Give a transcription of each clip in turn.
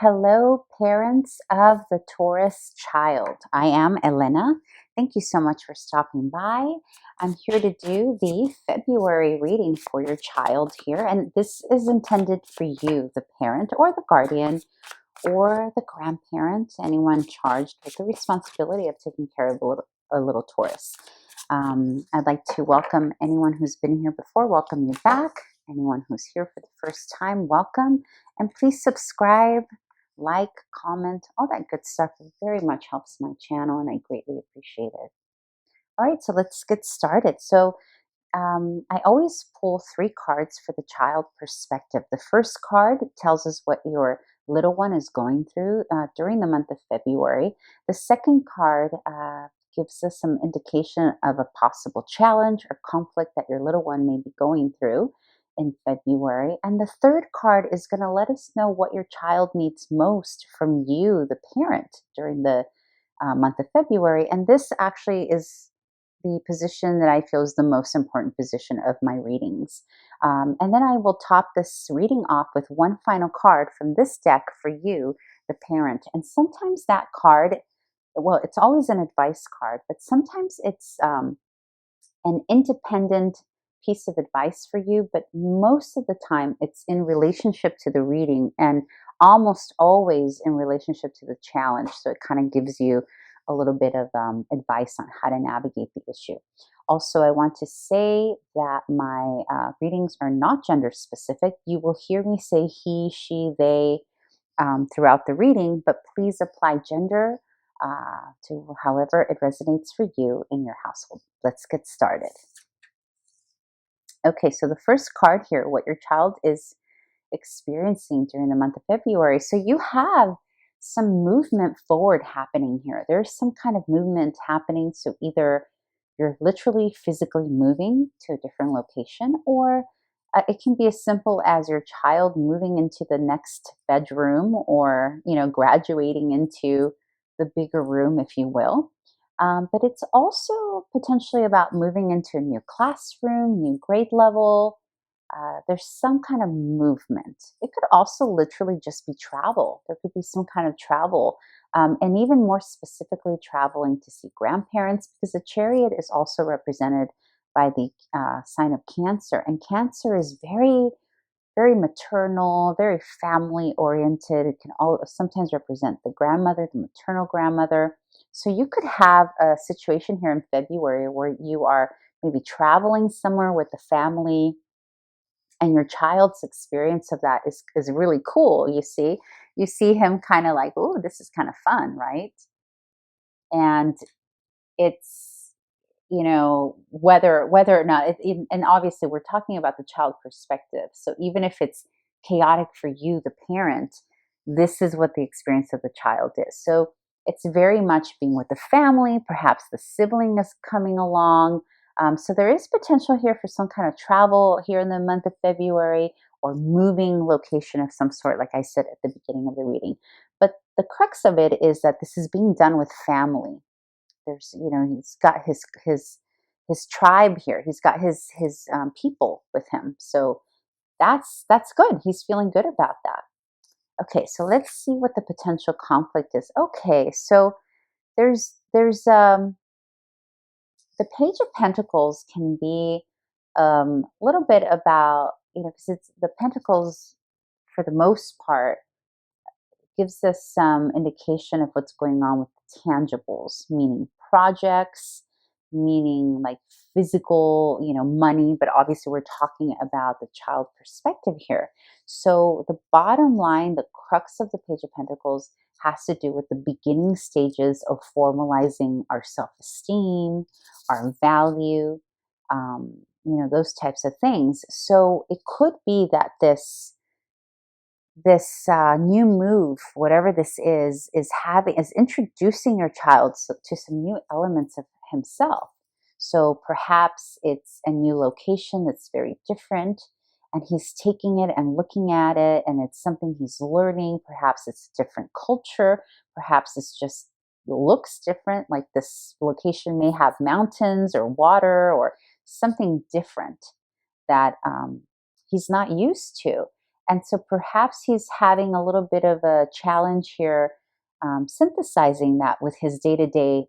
Hello, parents of the Taurus child. I am Elena. Thank you so much for stopping by. I'm here to do the February reading for your child here, and this is intended for you, the parent or the guardian or the grandparent, anyone charged with the responsibility of taking care of a little Taurus. I'd like to welcome anyone who's been here before, welcome you back. Anyone who's here for the first time, welcome. And please subscribe, like, comment, all that good stuff. It very much helps my channel and I greatly appreciate it. All right, so let's get started. So I always pull 3 cards for the child perspective. The first card tells us what your little one is going through during the month of February. The second card gives us some indication of a possible challenge or conflict that your little one may be going through in February. And the third card is going to let us know what your child needs most from you, the parent, during the month of February. And this actually is the position that I feel is the most important position of my readings. And then I will top this reading off with one final card from this deck for you, the parent. And sometimes that card, well, it's always an advice card, but sometimes it's an independent piece of advice for you, but most of the time it's in relationship to the reading and almost always in relationship to the challenge. So it kind of gives you a little bit of advice on how to navigate the issue. Also, I want to say that my readings are not gender specific. You will hear me say he, she, they throughout the reading, but please apply gender to however it resonates for you in your household. Let's get started. Okay, so the first card here, what your child is experiencing during the month of February. So you have some movement forward happening here. There's some kind of movement happening. So either you're literally physically moving to a different location, or it can be as simple as your child moving into the next bedroom, or graduating into the bigger room, if you will. But it's also potentially about moving into a new classroom, new grade level. There's some kind of movement. It could also literally just be travel. There could be some kind of travel, and even more specifically, traveling to see grandparents, because the chariot is also represented by the sign of Cancer. And Cancer is very, very maternal, very family oriented. It can sometimes represent the grandmother, the maternal grandmother. So you could have a situation here in February where you are maybe traveling somewhere with the family, and your child's experience of that is really cool. You see him kind of like, oh, this is kind of fun, right? And it's, whether or not and obviously we're talking about the child perspective. So even if it's chaotic for you, the parent, this is what the experience of the child is. So it's very much being with the family. Perhaps the sibling is coming along. So there is potential here for some kind of travel here in the month of February, or moving location of some sort, like I said at the beginning of the reading. But the crux of it is that this is being done with family. There's, he's got his tribe here. He's got his people with him. So that's good. He's feeling good about that. Okay, so let's see what the potential conflict is. Okay, so there's the Page of Pentacles can be a little bit about, because it's the Pentacles for the most part gives us some indication of what's going on with the tangibles, meaning projects, meaning like physical, money, but obviously we're talking about the child perspective here. So the bottom line, the crux of the Page of Pentacles has to do with the beginning stages of formalizing our self-esteem, our value, those types of things. So it could be that this new move, whatever this is introducing your child to some new elements of himself. So perhaps it's a new location that's very different, and he's taking it and looking at it, and it's something he's learning. Perhaps it's a different culture. Perhaps it's just looks different. Like this location may have mountains or water or something different that he's not used to. And so perhaps he's having a little bit of a challenge here, synthesizing that with his day-to-day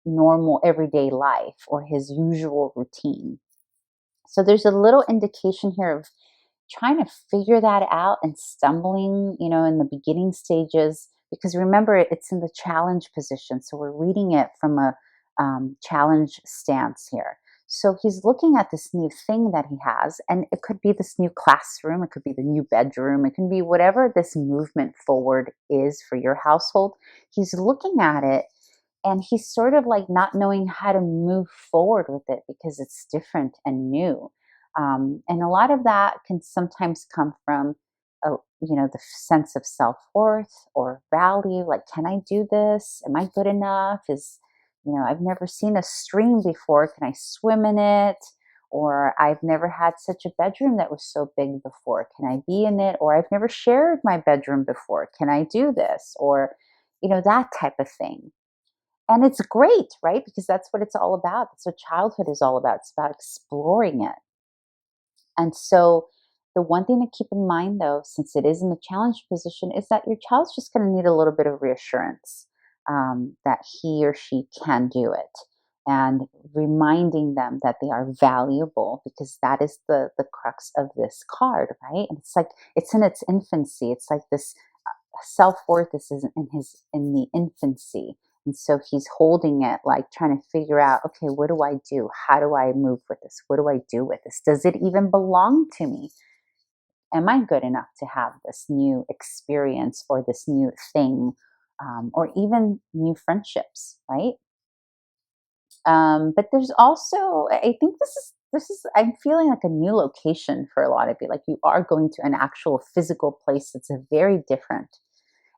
normal everyday life or his usual routine. So there's a little indication here of trying to figure that out and stumbling, in the beginning stages, because remember, it's in the challenge position. So we're reading it from a challenge stance here. So he's looking at this new thing that he has, and it could be this new classroom, it could be the new bedroom, it can be whatever this movement forward is for your household. He's looking at it and he's sort of like not knowing how to move forward with it because it's different and new. And a lot of that can sometimes come from, the sense of self-worth or value. Like, can I do this? Am I good enough? I've never seen a stream before. Can I swim in it? Or I've never had such a bedroom that was so big before. Can I be in it? Or I've never shared my bedroom before. Can I do this? Or, that type of thing. And it's great, right? Because that's what it's all about. That's what childhood is all about. It's about exploring it. And so the one thing to keep in mind, though, since it is in the challenge position, is that your child's just going to need a little bit of reassurance that he or she can do it, and reminding them that they are valuable, because that is the crux of this card, right? And it's like it's in its infancy. It's like this self-worth is in the infancy. And so he's holding it, like trying to figure out, okay, what do I do? How do I move with this? What do I do with this? Does it even belong to me? Am I good enough to have this new experience or this new thing, or even new friendships, right? But there's also, I think this is, I'm feeling like a new location for a lot of you. Like you are going to an actual physical place that's a very different.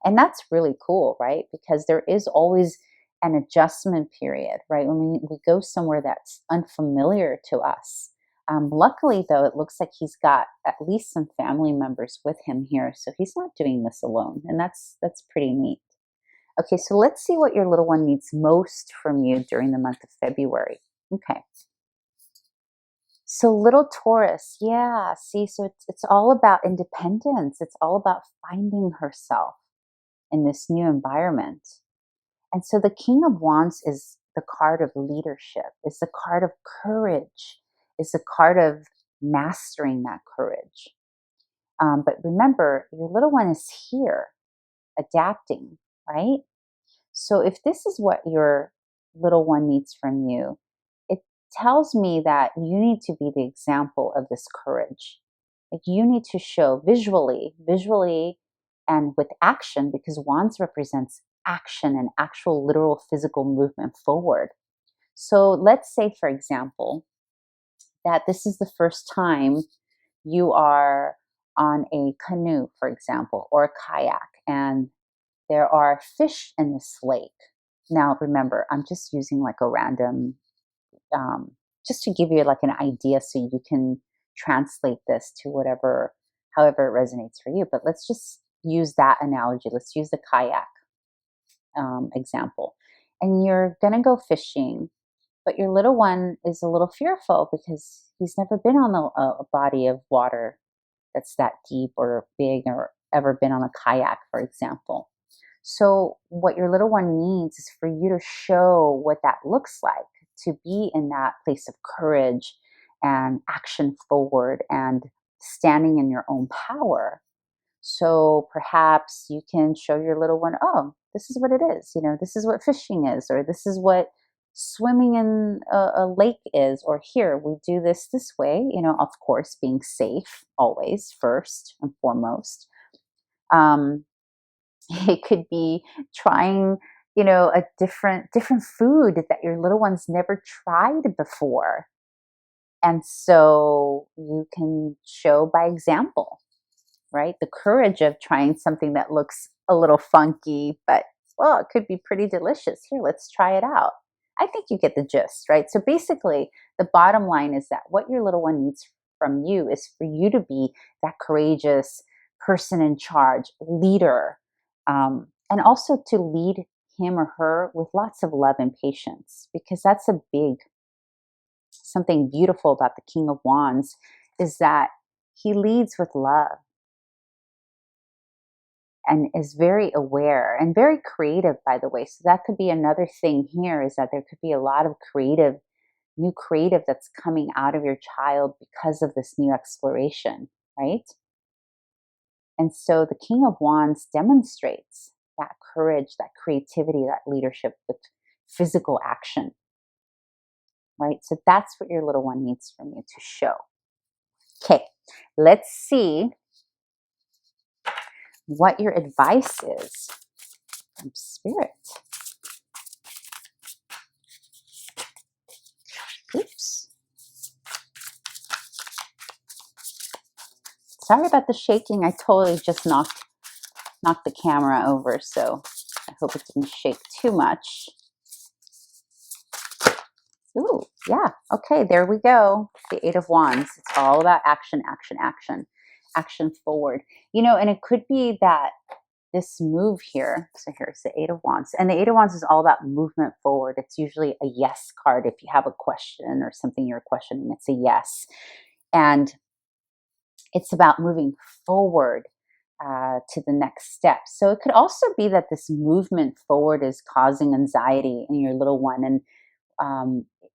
And that's really cool, right? Because there is always an adjustment period, right? When we go somewhere that's unfamiliar to us. Luckily, though, it looks like he's got at least some family members with him here, so he's not doing this alone, and that's pretty neat. Okay, so let's see what your little one needs most from you during the month of February. Okay. So little Taurus, yeah, see, so it's all about independence. It's all about finding herself in this new environment. And so the King of Wands is the card of leadership, is the card of courage, is the card of mastering that courage. But remember, your little one is here adapting, right? So if this is what your little one needs from you, it tells me that you need to be the example of this courage. Like you need to show visually, and with action, because wands represents action and actual literal physical movement forward. So let's say, for example, that this is the first time you are on a canoe, for example, or a kayak, and there are fish in this lake. Now, remember, I'm just using like a random, just to give you like an idea so you can translate this to however it resonates for you. But let's just use that analogy. Let's use the kayak example. And you're going to go fishing, but your little one is a little fearful because he's never been on a body of water that's that deep or big, or ever been on a kayak, for example. So what your little one needs is for you to show what that looks like, to be in that place of courage and action forward and standing in your own power. So perhaps you can show your little one, oh, this is what it is. This is what fishing is, or this is what swimming in a lake is, or here we do this way, of course, being safe always first and foremost. It could be trying, a different food that your little one's never tried before. And so you can show by example, right? The courage of trying something that looks a little funky, but well, it could be pretty delicious. Here, let's try it out. I think you get the gist, right? So basically, the bottom line is that what your little one needs from you is for you to be that courageous person in charge, leader, and also to lead him or her with lots of love and patience, because that's something beautiful about the King of Wands is that he leads with love. and is very aware and very creative, by the way. So that could be another thing here, is that there could be a lot of new creative that's coming out of your child because of this new exploration, right? And so the King of Wands demonstrates that courage, that creativity, that leadership with physical action, right? So that's what your little one needs from you to show. Okay, let's see what your advice is from Spirit. Oops. Sorry about the shaking. I totally just knocked the camera over, so I hope it didn't shake too much. Ooh, yeah. Okay, there we go. The Eight of Wands. It's all about action, action, action. Action forward. You know, and it could be that this move here, so here's the Eight of Wands. And the Eight of Wands is all about movement forward. It's usually a yes card. If you have a question or something you're questioning, it's a yes. And it's about moving forward to the next step. So it could also be that this movement forward is causing anxiety in your little one. And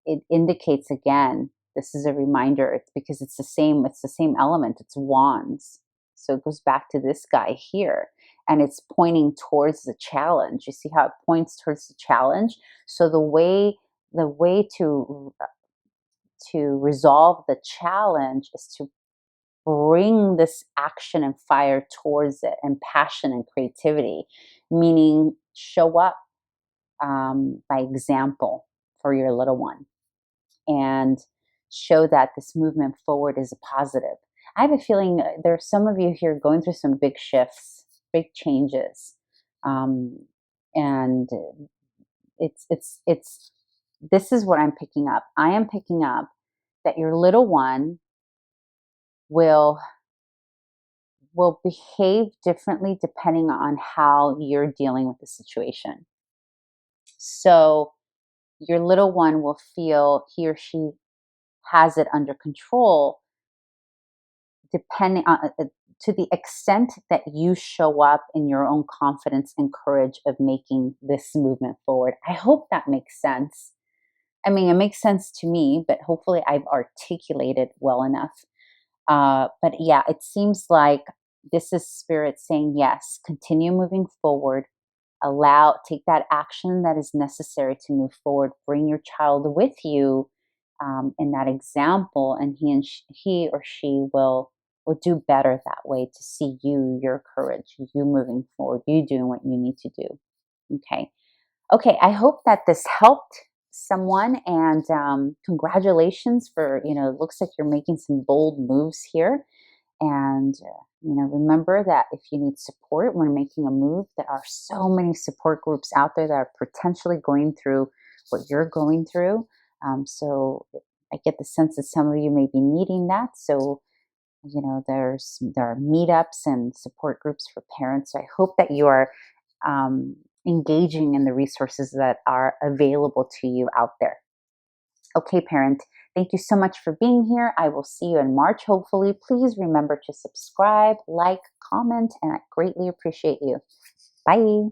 it indicates, again, this is a reminder, it's because it's the same element, it's wands. So it goes back to this guy here, and it's pointing towards the challenge. You see how it points towards the challenge? So the way to resolve the challenge is to bring this action and fire towards it, and passion and creativity, meaning show up by example for your little one, and show that this movement forward is a positive. I have a feeling there's some of you here going through some big shifts, big changes, and it's this is what I'm picking up. I am picking up that your little one will behave differently depending on how you're dealing with the situation. So your little one will feel he or she has it under control depending on to the extent that you show up in your own confidence and courage of making this movement forward. I hope that makes sense. I mean, it makes sense to me, but hopefully I've articulated well enough. But yeah, it seems like this is Spirit saying, yes, continue moving forward. Take that action that is necessary to move forward. Bring your child with you in that example, and he or she will do better that way, to see you, your courage, you moving forward, you doing what you need to do. Okay, I hope that this helped someone, and congratulations for, it looks like you're making some bold moves here. And remember that if you need support when making a move, there are so many support groups out there that are potentially going through what you're going through. So I get the sense that some of you may be needing that. So there are meetups and support groups for parents. So I hope that you are engaging in the resources that are available to you out there. Okay, parent, thank you so much for being here. I will see you in March, hopefully. Please remember to subscribe, like, comment, and I greatly appreciate you. Bye.